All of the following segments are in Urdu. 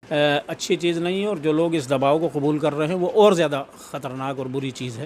اچھی چیز نہیں ہے، اور جو لوگ اس دباؤ کو قبول کر رہے ہیں وہ اور زیادہ خطرناک اور بری چیز ہے۔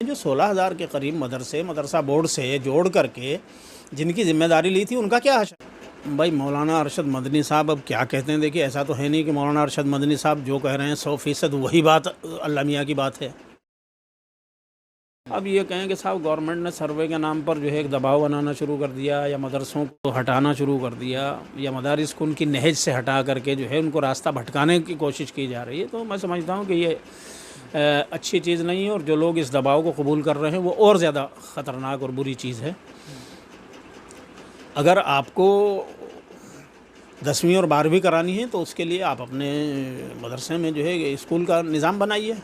جو 16,000 کے قریب مدرسہ بورڈ سے جوڑ کر کے جن کی ذمہ داری لی تھی ان کا کیا حشر؟ بھائی مولانا ارشد مدنی صاحب اب کیا کہتے ہیں؟ دیکھیے ایسا تو ہے نہیں کہ مولانا ارشد مدنی صاحب جو کہہ رہے ہیں 100% وہی بات اللہ میاں کی بات ہے۔ اب یہ کہیں کہ صاحب گورنمنٹ نے سروے کے نام پر جو ہے ایک دباؤ بنانا شروع کر دیا، یا مدرسوں کو ہٹانا شروع کر دیا، یا مدارس کو ان کی نہج سے ہٹا کر کے جو ہے ان کو راستہ بھٹکانے کی کوشش کی جا رہی ہے، تو میں سمجھتا ہوں کہ یہ اچھی چیز نہیں ہے، اور جو لوگ اس دباؤ کو قبول کر رہے ہیں وہ اور زیادہ خطرناک اور بری چیز ہے۔ اگر آپ کو 10ویں اور 12ویں کرانی ہے تو اس کے لیے آپ اپنے مدرسے میں جو ہے اسکول کا نظام بنائیے،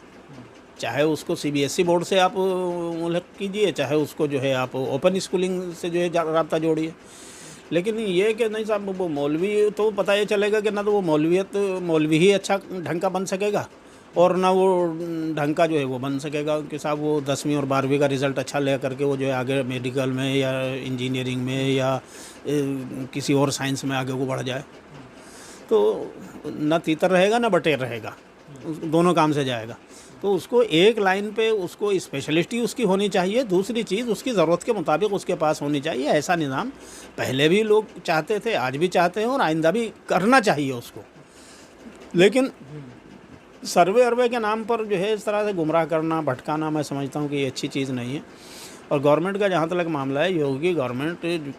چاہے اس کو CBSE بورڈ سے آپ ملحق کیجئے، چاہے اس کو جو ہے آپ اوپن اسکولنگ سے جو ہے رابطہ جوڑیے۔ لیکن یہ کہ نہیں صاحب وہ مولوی تو پتہ یہ چلے گا کہ نہ تو وہ مولوی ہی اچھا ڈھنگ کا بن سکے گا، اور نہ وہ ڈھنگ کا جو ہے وہ بن سکے گا کہ صاحب وہ 10ویں اور 12ویں کا رزلٹ اچھا لے کر کے وہ جو ہے آگے میڈیکل میں یا انجینئرنگ میں یا کسی اور سائنس میں آگے کو بڑھ جائے، تو نہ تیتر رہے گا نہ بٹیر رہے گا، دونوں کام سے جائے گا۔ تو اس کو ایک لائن پہ اس کو اسپیشلسٹی اس کی ہونی چاہیے، دوسری چیز اس کی ضرورت کے مطابق اس کے پاس ہونی چاہیے۔ ایسا نظام پہلے بھی لوگ چاہتے تھے، آج بھی چاہتے ہیں، اور آئندہ بھی کرنا چاہیے اس کو۔ لیکن سروے کے نام پر جو ہے اس طرح سے گمراہ کرنا، بھٹکانا، میں سمجھتا ہوں کہ یہ اچھی چیز نہیں ہے۔ اور گورنمنٹ کا جہاں تک معاملہ ہے، یوگی گورنمنٹ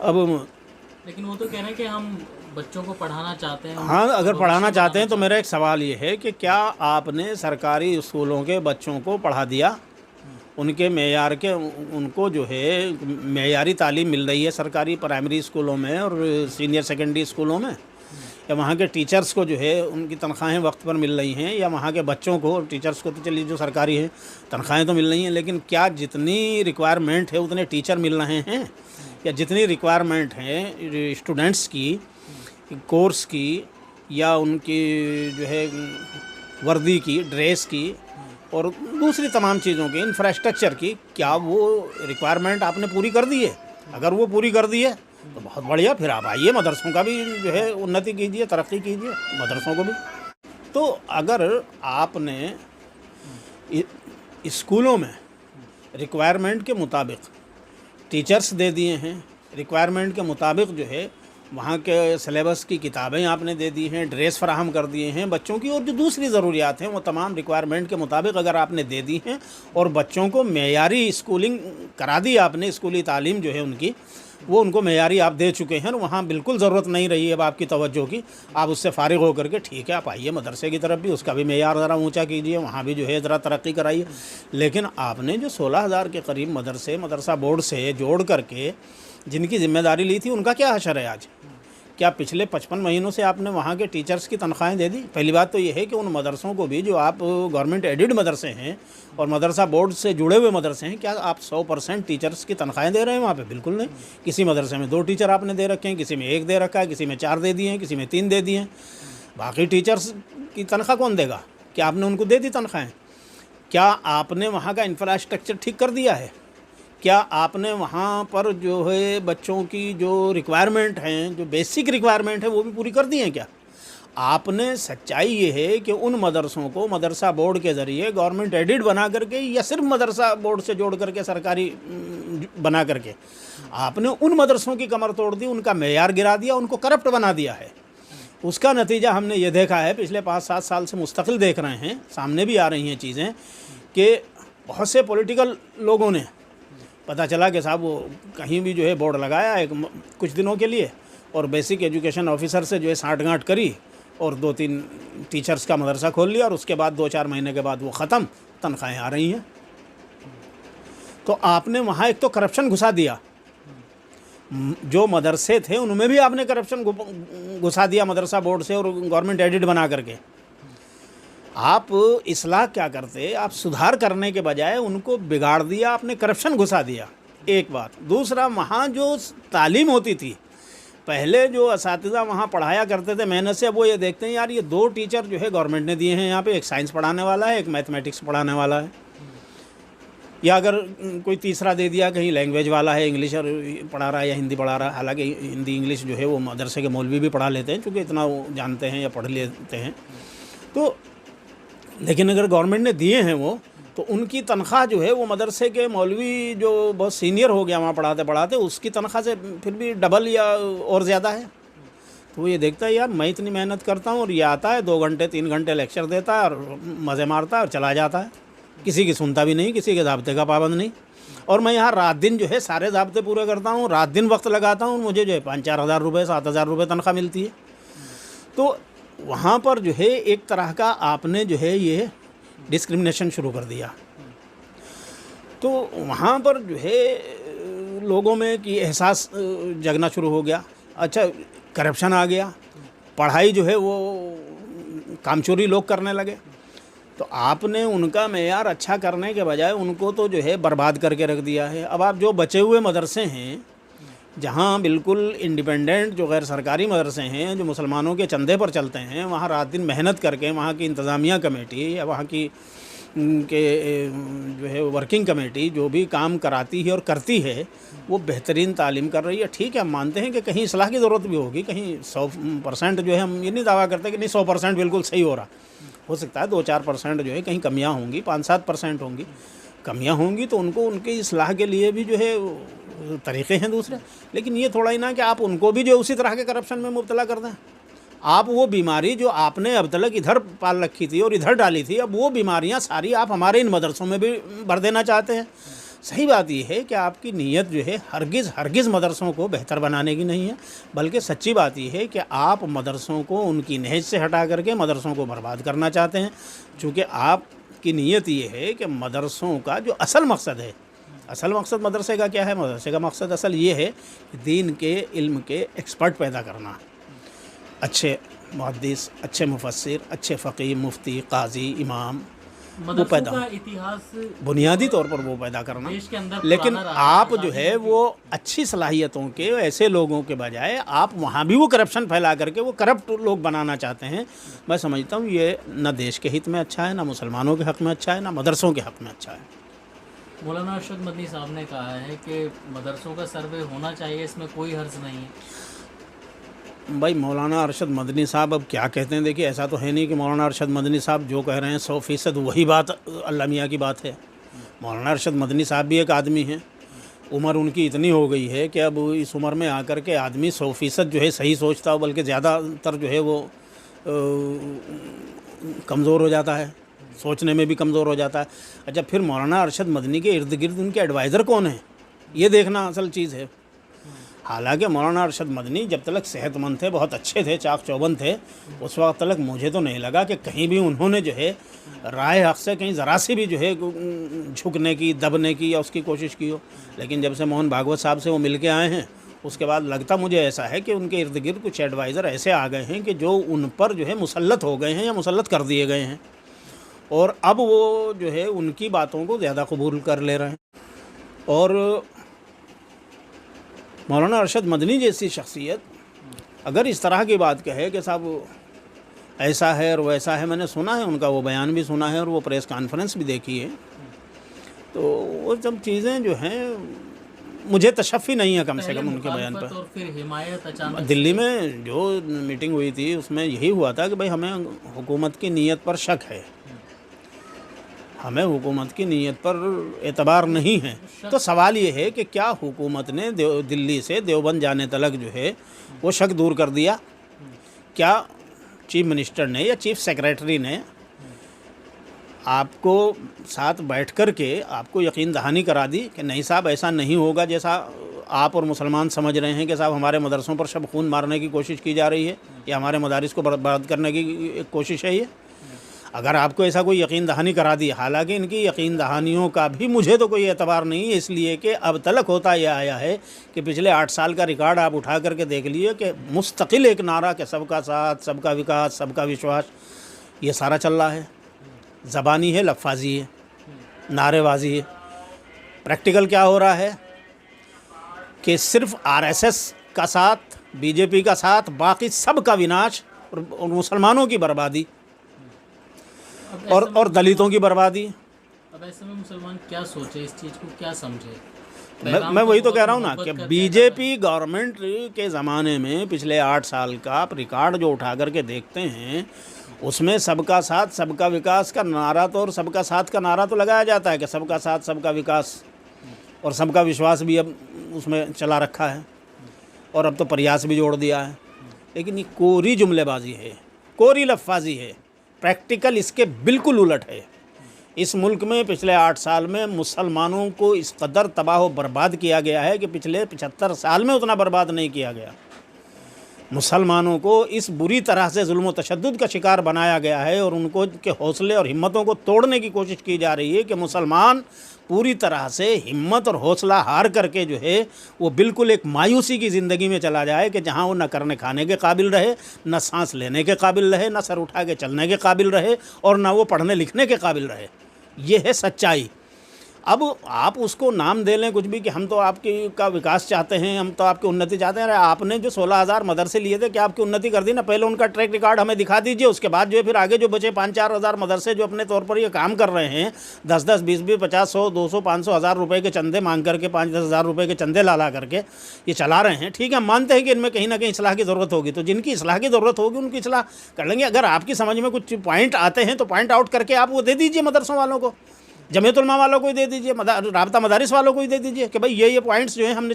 اب لیکن وہ تو کہہ رہے ہیں کہ ہم بچوں کو پڑھانا چاہتے ہیں۔ ہاں اگر پڑھانا چاہتے ہیں تو میرا ایک سوال یہ ہے کہ کیا آپ نے سرکاری اسکولوں کے بچوں کو پڑھا دیا؟ ان کے معیار کے ان کو جو ہے معیاری تعلیم مل رہی ہے سرکاری پرائمری اسکولوں میں اور سینئر سیکنڈری اسکولوں میں؟ یا وہاں کے ٹیچرز کو جو ہے ان کی تنخواہیں وقت پر مل رہی ہیں؟ یا وہاں کے بچوں کو، ٹیچرز کو تو چلیے جو سرکاری ہیں تنخواہیں تو مل رہی ہیں، لیکن کیا جتنی ریکوائرمنٹ ہے اتنے ٹیچر مل رہے ہیں؟ یا جتنی ریکوائرمنٹ ہیں اسٹوڈنٹس کی، کورس کی، یا ان کی جو ہے وردی کی، ڈریس کی، اور دوسری تمام چیزوں کی، انفراسٹرکچر کی، کیا وہ ریکوائرمنٹ آپ نے پوری کر دی ہے؟ اگر وہ پوری کر دی ہے تو بہت بڑھیا، پھر آپ آئیے مدرسوں کا بھی جو ہے انتی کیجیے، ترقی کیجیے مدرسوں کو بھی۔ تو اگر آپ نے اسکولوں میں ریکوائرمنٹ کے مطابق ٹیچرز دے دیے ہیں، ریکوائرمنٹ کے مطابق جو ہے وہاں کے سلیبس کی کتابیں آپ نے دے دی ہیں، ڈریس فراہم کر دیے ہیں بچوں کی، اور جو دوسری ضروریات ہیں وہ تمام ریکوائرمنٹ کے مطابق اگر آپ نے دے دی ہیں، اور بچوں کو معیاری اسکولنگ کرا دی آپ نے، اسکولی تعلیم جو ہے ان کی وہ ان کو معیاری آپ دے چکے ہیں، اور وہاں بالکل ضرورت نہیں رہی ہے اب آپ کی توجہ کی، آپ اس سے فارغ ہو کر کے ٹھیک ہے آپ آئیے مدرسے کی طرف بھی، اس کا بھی معیار ذرا اونچا کیجیے، وہاں بھی جو ہے ذرا ترقی کرائیے۔ لیکن آپ نے جو 16,000 کے قریب مدرسہ بورڈ سے جوڑ کر کے جن کی ذمہ داری لی تھی ان کا کیا حشر ہے آج؟ کیا پچھلے 55 مہینوں سے آپ نے وہاں کے ٹیچرز کی تنخواہیں دے دی؟ پہلی بات تو یہ ہے کہ ان مدرسوں کو بھی جو آپ گورنمنٹ ایڈڈ مدرسے ہیں اور مدرسہ بورڈ سے جڑے ہوئے مدرسے ہیں، کیا آپ 100% ٹیچرز کی تنخواہیں دے رہے ہیں وہاں پہ؟ بالکل نہیں۔ کسی مدرسے میں 2 ٹیچر آپ نے دے رکھے ہیں، کسی میں 1 دے رکھا ہے، کسی میں 4 دے دیے ہیں، کسی میں 3 دے دیے ہیں۔ باقی ٹیچرز کی تنخواہ کون دے گا؟ کیا آپ نے ان کو دے دی تنخواہیں؟ کیا آپ نے وہاں کا انفراسٹرکچر ٹھیک کر دیا ہے؟ کیا آپ نے وہاں پر جو ہے بچوں کی جو ریکوائرمنٹ ہیں، جو بیسک ریکوائرمنٹ ہے وہ بھی پوری کر دی ہیں کیا؟ آپ نے سچائی یہ ہے کہ ان مدرسوں کو مدرسہ بورڈ کے ذریعے گورنمنٹ ایڈڈ بنا کر کے، یا صرف مدرسہ بورڈ سے جوڑ کر کے سرکاری بنا کر کے آپ نے ان مدرسوں کی کمر توڑ دی، ان کا معیار گرا دیا، ان کو کرپٹ بنا دیا ہے۔ اس کا نتیجہ ہم نے یہ دیکھا ہے، پچھلے 5-7 سال سے مستقل دیکھ رہے ہیں، سامنے بھی آ رہی ہیں چیزیں، کہ بہت سے پولیٹیکل لوگوں نے پتہ چلا کہ صاحب وہ کہیں بھی جو ہے بورڈ لگایا ہے کچھ دنوں کے لیے، اور بیسک ایجوکیشن آفیسر سے جو ہے سانٹھ گانٹھ کری، اور 2-3 ٹیچرز کا مدرسہ کھول لیا، اور اس کے بعد 2-4 مہینے کے بعد وہ ختم، تنخواہیں آ رہی ہیں۔ تو آپ نے وہاں ایک تو کرپشن گھسا دیا، جو مدرسے تھے ان میں بھی آپ نے کرپشن گھسا دیا مدرسہ بورڈ سے اور گورنمنٹ ایڈڈ بنا کر کے۔ آپ اصلاح کیا کرتے؟ آپ سدھار کرنے کے بجائے ان کو بگاڑ دیا، آپ نے کرپشن گھسا دیا، ایک بات۔ دوسرا، وہاں جو تعلیم ہوتی تھی پہلے جو اساتذہ وہاں پڑھایا کرتے تھے محنت سے، اب وہ یہ دیکھتے ہیں یار یہ 2 ٹیچر جو ہے گورنمنٹ نے دیے ہیں یہاں پہ، ایک سائنس پڑھانے والا ہے، ایک میتھمیٹکس پڑھانے والا ہے، یا اگر کوئی تیسرا دے دیا کہیں لینگویج والا ہے، انگلش پڑھا رہا ہے یا ہندی پڑھا رہا ہے، حالانکہ ہندی انگلش جو ہے وہ مدرسے کے مولوی بھی پڑھا لیتے ہیں چونکہ اتنا وہ جانتے ہیں یا پڑھ لیتے ہیں، تو لیکن اگر گورنمنٹ نے دیے ہیں وہ، تو ان کی تنخواہ جو ہے وہ مدرسے کے مولوی جو بہت سینئر ہو گیا وہاں پڑھاتے پڑھاتے اس کی تنخواہ سے پھر بھی ڈبل یا اور زیادہ ہے. تو وہ یہ دیکھتا ہے یار میں اتنی محنت کرتا ہوں اور یہ آتا ہے 2 گھنٹے 3 گھنٹے لیکچر دیتا ہے اور مزے مارتا ہے اور چلا جاتا ہے، کسی کی سنتا بھی نہیں، کسی کے ضابطے کا پابند نہیں، اور میں یہاں رات دن جو ہے سارے ضابطے پورے کرتا ہوں، رات دن وقت لگاتا ہوں، مجھے جو ہے 5-4 ہزار روپے 7 ہزار روپے تنخواہ ملتی ہے. تو وہاں پر جو ہے ایک طرح کا آپ نے جو ہے یہ ڈسکرمنیشن شروع کر دیا. تو وہاں پر جو ہے لوگوں میں کہ احساس جگنا شروع ہو گیا. اچھا کرپشن آ گیا، پڑھائی جو ہے وہ کام چوری لوگ کرنے لگے. تو آپ نے ان کا معیار اچھا کرنے کے بجائے ان کو تو جو ہے برباد کر کے رکھ دیا ہے. اب آپ جو بچے ہوئے مدرسے ہیں جہاں بالکل انڈیپینڈنٹ جو غیر سرکاری مدرسے ہیں جو مسلمانوں کے چندے پر چلتے ہیں، وہاں رات دن محنت کر کے وہاں کی انتظامیہ کمیٹی یا وہاں کی جو ہے ورکنگ کمیٹی جو بھی کام کراتی ہے اور کرتی ہے وہ بہترین تعلیم کر رہی ہے. ٹھیک ہے، ہم مانتے ہیں کہ کہیں اصلاح کی ضرورت بھی ہوگی، کہیں 100% جو ہے ہم یہ نہیں دعویٰ کرتے کہ نہیں 100% بالکل صحیح ہو رہا، ہو سکتا ہے 2-4% جو ہے کہیں کمیاں ہوں گی، 5-7% ہوں گی، کمیاں ہوں گی تو ان کو ان کی اصلاح کے لیے بھی جو ہے طریقے ہیں دوسرے. لیکن یہ تھوڑا ہی نہ کہ آپ ان کو بھی جو اسی طرح کے کرپشن میں مبتلا کر دیں. آپ وہ بیماری جو آپ نے اب تک ادھر پال رکھی تھی اور ادھر ڈالی تھی، اب وہ بیماریاں ساری آپ ہمارے ان مدرسوں میں بھی بھر دینا چاہتے ہیں. صحیح بات یہ ہے کہ آپ کی نیت جو ہے ہرگز مدرسوں کو بہتر بنانے کی نہیں ہے، بلکہ سچی بات یہ ہے کہ آپ مدرسوں کو ان کی نہج سے ہٹا کر کے مدرسوں کو برباد کرنا چاہتے ہیں. چونکہ آپ کی نیت یہ ہے کہ مدرسوں کا جو اصل مقصد ہے، اصل مقصد مدرسے کا کیا ہے؟ مدرسے کا مقصد اصل یہ ہے کہ دین کے علم کے ایکسپرٹ پیدا کرنا، اچھے محدث، اچھے مفسر، اچھے فقیہ، مفتی، قاضی، امام، وہ پیدا کا اتہاس بنیادی طور پر وہ پیدا کرنا. دیش کے اندر لیکن پرانا رہا آپ جو ہے وہ اچھی صلاحیتوں کے ایسے لوگوں کے بجائے آپ وہاں بھی وہ کرپشن پھیلا کر کے وہ کرپٹ لوگ بنانا چاہتے ہیں. میں سمجھتا ہوں یہ نہ دیش کے ہت میں اچھا ہے، نہ مسلمانوں کے حق میں اچھا ہے، نہ مدرسوں کے حق میں اچھا ہے. مولانا ارشد مدنی صاحب نے کہا ہے کہ مدرسوں کا سروے ہونا چاہیے، اس میں کوئی حرج نہیں ہے. بھائی مولانا ارشد مدنی صاحب اب کیا کہتے ہیں؟ دیکھیے ایسا تو ہے نہیں کہ مولانا ارشد مدنی صاحب جو کہہ رہے ہیں 100% وہی بات اللہ میاں کی بات ہے. مولانا ارشد مدنی صاحب بھی ایک آدمی ہیں، عمر ان کی اتنی ہو گئی ہے کہ اب اس عمر میں آ کر کے آدمی 100% جو ہے صحیح سوچتا ہو، بلکہ زیادہ تر جو ہے وہ کمزور ہو جاتا ہے، سوچنے میں بھی کمزور ہو جاتا ہے. اچھا پھر مولانا ارشد مدنی کے ارد گرد ان کے ایڈوائزر کون ہیں؟ یہ دیکھنا اصل چیز ہے. حالانکہ مولانا ارشد مدنی جب تک صحت مند تھے، بہت اچھے تھے، چاق چوبند تھے، اس وقت تک مجھے تو نہیں لگا کہ کہیں بھی انہوں نے جو ہے رائے حق سے کہیں ذرا سی بھی جو ہے جھکنے کی، دبنے کی یا اس کی کوشش کی ہو. لیکن جب سے موہن بھاگوت صاحب سے وہ مل کے آئے ہیں اس کے بعد لگتا مجھے ایسا ہے کہ ان کے ارد گرد کچھ ایڈوائزر ایسے آ گئے ہیں کہ جو ان پر جو ہے مسلط ہو گئے ہیں یا مسلط کر دیے گئے ہیں، اور اب وہ جو ہے ان کی باتوں کو زیادہ قبول کر لے رہے ہیں. اور مولانا ارشد مدنی جیسی شخصیت اگر اس طرح کی بات کہے کہ صاحب ایسا ہے اور ویسا ہے، میں نے سنا ہے ان کا وہ بیان بھی سنا ہے اور وہ پریس کانفرنس بھی دیکھی ہے، تو وہ سب چیزیں جو ہیں مجھے تشفی نہیں ہے کم سے کم ان کے بیان پر. اور پھر حمایت اچانک دلی میں جو میٹنگ ہوئی تھی اس میں یہی ہوا تھا کہ بھائی ہمیں حکومت کی نیت پر شک ہے، ہمیں حکومت کی نیت پر اعتبار نہیں ہے. تو سوال یہ ہے کہ کیا حکومت نے دلی سے دیوبند جانے تلک جو ہے وہ شک دور کر دیا؟ کیا چیف منسٹر نے یا چیف سیکریٹری نے آپ کو ساتھ بیٹھ کر کے آپ کو یقین دہانی کرا دی کہ نہیں صاحب ایسا نہیں ہوگا جیسا آپ اور مسلمان سمجھ رہے ہیں کہ صاحب ہمارے مدرسوں پر شب خون مارنے کی کوشش کی جا رہی ہے یا ہمارے مدارس کو برباد کرنے کی ایک کوشش ہے یہ؟ اگر آپ کو ایسا کوئی یقین دہانی کرا دی، حالانکہ ان کی یقین دہانیوں کا بھی مجھے تو کوئی اعتبار نہیں ہے، اس لیے کہ اب تلک ہوتا یہ آیا ہے کہ پچھلے 8 سال کا ریکارڈ آپ اٹھا کر کے دیکھ لیے کہ مستقل ایک نعرہ کہ سب کا ساتھ، سب کا وکاس، سب کا وشواس، یہ سارا چل رہا ہے. زبانی ہے، لفاظی ہے، نعرے بازی ہے. پریکٹیکل کیا ہو رہا ہے کہ صرف RSS کا ساتھ بی جے پی کا ساتھ، باقی سب کا وناش اور مسلمانوں کی بربادی اور دلتوں کی بربادی۔ اب ایسے میں مسلمان کیا سوچے، اس چیز کو کیا سمجھے؟ میں وہی تو کہہ رہا ہوں نا کہ بی جے پی گورنمنٹ کے زمانے میں پچھلے 8 سال کا آپ ریکارڈ جو اٹھا کر کے دیکھتے ہیں، اس میں سب کا ساتھ سب کا وکاس کا نعرہ تو، اور سب کا ساتھ کا نعرہ تو لگایا جاتا ہے کہ سب کا ساتھ سب کا وکاس، اور سب کا وشواس بھی اب اس میں چلا رکھا ہے، اور اب تو پریاس بھی جوڑ دیا ہے۔ لیکن یہ کوری جملے بازی ہے، کوری لفاظی ہے، پریکٹیکل اس کے بالکل الٹ ہے۔ اس ملک میں پچھلے 8 سال میں مسلمانوں کو اس قدر تباہ و برباد کیا گیا ہے کہ پچھلے 75 سال میں اتنا برباد نہیں کیا گیا۔ مسلمانوں کو اس بری طرح سے ظلم و تشدد کا شکار بنایا گیا ہے، اور ان کو کے حوصلے اور ہمتوں کو توڑنے کی کوشش کی جا رہی ہے کہ مسلمان پوری طرح سے ہمت اور حوصلہ ہار کر کے جو ہے وہ بالکل ایک مایوسی کی زندگی میں چلا جائے کہ جہاں وہ نہ کرنے کھانے کے قابل رہے، نہ سانس لینے کے قابل رہے، نہ سر اٹھا کے چلنے کے قابل رہے، اور نہ وہ پڑھنے لکھنے کے قابل رہے۔ یہ ہے سچائی۔ اب آپ اس کو نام دے لیں کچھ بھی کہ ہم تو آپ کی کا وکاس چاہتے ہیں، ہم تو آپ کی انتی چاہتے ہیں۔ آپ نے جو 16,000 مدرسے لیے تھے، کیا آپ کی انتی کر دی نا؟ پہلے ان کا ٹریک ریکارڈ ہمیں دکھا دیجئے، اس کے بعد جو ہے پھر آگے جو بچے 5-4 ہزار مدرسے جو اپنے طور پر یہ کام کر رہے ہیں، 10-10 20-20 50 100 200 500 ہزار روپے کے چندے مانگ کر کے، 5-10 ہزار روپے کے چندے لا کر کے یہ چلا رہے ہیں۔ ٹھیک ہے، ہم مانتے ہیں کہ ان میں کہیں نہ کہیں اصلاح کی ضرورت ہوگی، تو جن کی اصلاح کی ضرورت ہوگی ان کی اصلاح کر لیں گے۔ اگر آپ کی سمجھ میں کچھ پوائنٹ آتے ہیں تو پوائنٹ آؤٹ کر کے آپ وہ دے دیجئے مدرسوں والوں کو، جمعیت علماء والوں کو ہی دے دیجئے، رابطہ مدارس والوں کو ہی دے دیجئے کہ بھائی یہ پوائنٹس جو ہیں ہم نے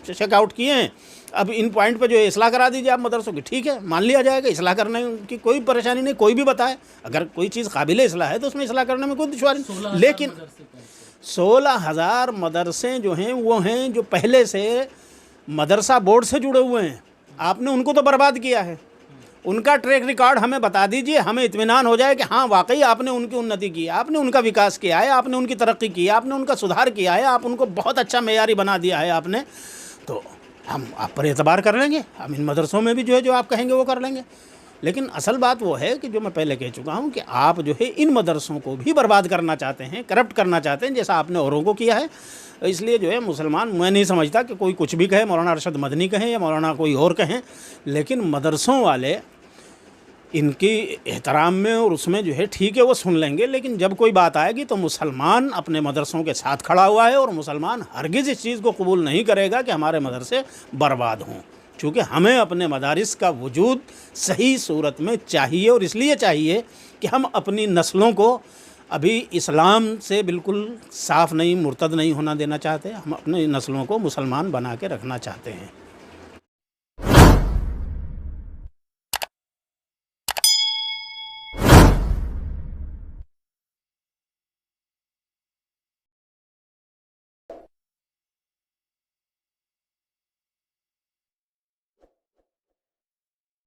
چیک آؤٹ کیے ہیں، اب ان پوائنٹ پہ جو ہے اصلاح کرا دیجئے آپ مدرسوں کی۔ ٹھیک ہے، مان لیا جائے گا، اصلاح کرنے کی کوئی پریشانی نہیں، کوئی بھی بتائے اگر کوئی چیز قابل اصلاح ہے تو اس میں اصلاح کرنے میں کوئی دشواری نہیں۔ لیکن 16,000 مدرسے جو ہیں وہ ہیں جو پہلے سے مدرسہ بورڈ سے جڑے ہوئے ہیں، آپ نے ان کو تو برباد کیا ہے۔ ان کا ٹریک ریکارڈ ہمیں بتا دیجئے، ہمیں اطمینان ہو جائے کہ ہاں واقعی آپ نے ان کی انتی کی ہے، آپ نے ان کا وکاس کیا ہے، آپ نے ان کی ترقی کی ہے، آپ نے ان کا سدھار کیا ہے، آپ ان کو بہت اچھا معیاری بنا دیا ہے آپ نے، تو ہم آپ پر اعتبار کر لیں گے، ہم ان مدرسوں میں بھی جو ہے جو آپ کہیں گے وہ کر لیں گے۔ لیکن اصل بات وہ ہے کہ جو میں پہلے کہہ چکا ہوں کہ آپ جو ہے ان مدرسوں کو بھی برباد کرنا چاہتے ہیں، کرپٹ کرنا چاہتے ہیں، جیسا آپ نے اوروں کو کیا ہے۔ اس لیے جو ہے مسلمان، میں نہیں سمجھتا کہ کوئی کچھ بھی کہے، مولانا ارشد مدنی کہیں یا مولانا کوئی اور کہیں، لیکن مدرسوں والے ان کی احترام میں اور اس میں جو ہے ٹھیک ہے وہ سن لیں گے، لیکن جب کوئی بات آئے گی تو مسلمان اپنے مدرسوں کے ساتھ کھڑا ہوا ہے، اور مسلمان ہرگز اس چیز کو قبول نہیں کرے گا کہ ہمارے مدرسے برباد ہوں، چونکہ ہمیں اپنے مدارس کا وجود صحیح صورت میں چاہیے، اور اس لیے چاہیے کہ ہم اپنی نسلوں کو ابھی اسلام سے بالکل صاف نہیں، مرتد نہیں ہونا دینا چاہتے، ہم اپنی نسلوں کو مسلمان بنا کے رکھنا چاہتے ہیں۔